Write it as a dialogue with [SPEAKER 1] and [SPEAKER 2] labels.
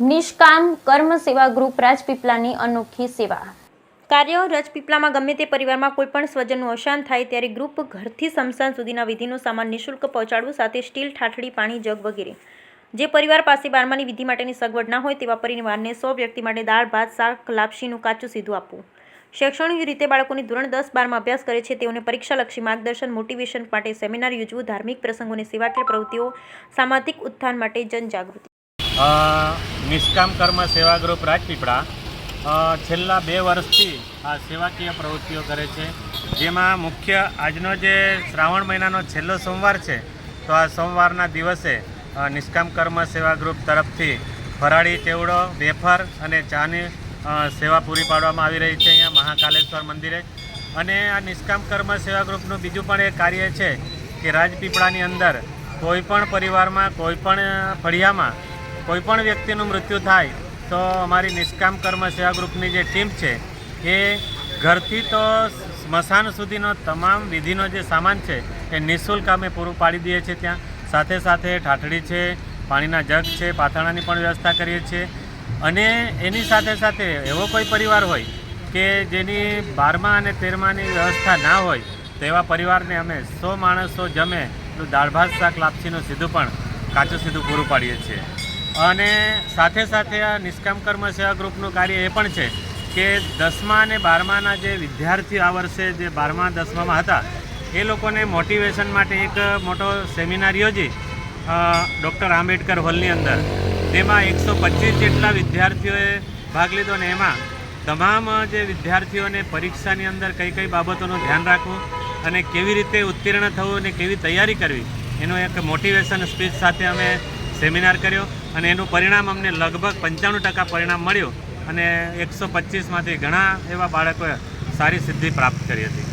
[SPEAKER 1] નિષ્કામ કર્મ સેવા ગ્રુપ રાજપીપળાની અનોખી સેવા કાર્ય રાજપીપળામાં ગમે તે પરિવારમાં કોઈપણ સ્વજનનું અવસાન થાય ત્યારે ગ્રુપ ઘરથી સ્મશાન સુધીના વિધિનો સામાન નિઃશુલ્ક પહોંચાડવું સાથે સ્ટીલ, ઠાઠડી, પાણી, જગ વગેરે. જે પરિવાર પાસે 12માની વિધિ માટેની સગવડ ના હોય તેવા પરિવારને 100 વ્યક્તિ માટે દાળ, ભાત, શાક, લાપસીનું કાચું સીધું આપવું. શૈક્ષણિક રીતે બાળકોની ધોરણ 10-12માં અભ્યાસ કરે છે તેઓને પરીક્ષાલક્ષી માર્ગદર્શન, મોટિવેશન માટે સેમિનાર યોજવું, ધાર્મિક પ્રસંગોની સેવાકીય પ્રવૃત્તિઓ, સામાજિક ઉત્થાન માટે જનજાગૃતિ.
[SPEAKER 2] નિષ્કામ કર્મ સેવા ગ્રુપ રાજપીપળા છેલ્લા 2 વર્ષથી આ સેવાકીય પ્રવૃત્તિઓ કરે છે, જેમાં મુખ્ય આજનો જે શ્રાવણ મહિનાનો છેલ્લો સોમવાર છે, તો આ સોમવારના દિવસે નિષ્કામ કર્મ સેવા ગ્રુપ તરફથી ફરાળી ચેવડો, વેફર અને ચાની સેવા પૂરી પાડવામાં આવી રહી છે અહીંયા મહાકાલેશ્વર મંદિરે. અને આ નિષ્કામ કર્મ સેવા ગ્રુપનું બીજું પણ એક કાર્ય છે કે રાજપીપળાની અંદર કોઈપણ પરિવારમાં, કોઈપણ ફળિયામાં કોઈપણ વ્યક્તિનું મૃત્યુ થાય તો અમારી નિષ્કામ કર્મ સેવા ગ્રુપની જે ટીમ છે એ ઘરથી તો સ્મશાન સુધીનો તમામ વિધિનો જે સામાન છે એ નિઃશુલ્ક અમે પૂરું પાડી દઈએ છીએ. ત્યાં સાથે સાથે ઠાઠડી છે, પાણીના જગ છે, પાથરણાની પણ વ્યવસ્થા કરીએ છીએ. અને એની સાથે સાથે એવો કોઈ પરિવાર હોય કે જેની 12મા અને 13માની વ્યવસ્થા ના હોય તો એવા પરિવારને અમે 100 માણસો જમે તો દાળ, ભાત, શાક, લાપસીનું સીધું પણ કાચું સીધું પૂરું પાડીએ છીએ. અને સાથે સાથે આ નિષ્કામ કર્મ સેવા ગ્રુપનું કાર્ય એ પણ છે કે 10મા અને 12માના જે વિદ્યાર્થીઓ આ વર્ષે જે 12મા 10મામાં હતા એ લોકોને મોટિવેશન માટે એક મોટો સેમિનાર યોજી ડૉક્ટર આંબેડકર હોલની અંદર, તેમાં 125 જેટલા વિદ્યાર્થીઓએ ભાગ લીધો. અને એમાં તમામ જે વિદ્યાર્થીઓને પરીક્ષાની અંદર કઈ કઈ બાબતોનું ધ્યાન રાખવું અને કેવી રીતે ઉત્તીર્ણ થવું અને કેવી તૈયારી કરવી એનું એક મોટિવેશન સ્પીચ સાથે અમે સેમિનાર કર્યો. અને એનું પરિણામ અમને લગભગ 95% પરિણામ મળ્યું અને 125માંથી ઘણા એવા બાળકોએ સારી સિદ્ધિ પ્રાપ્ત કરી હતી.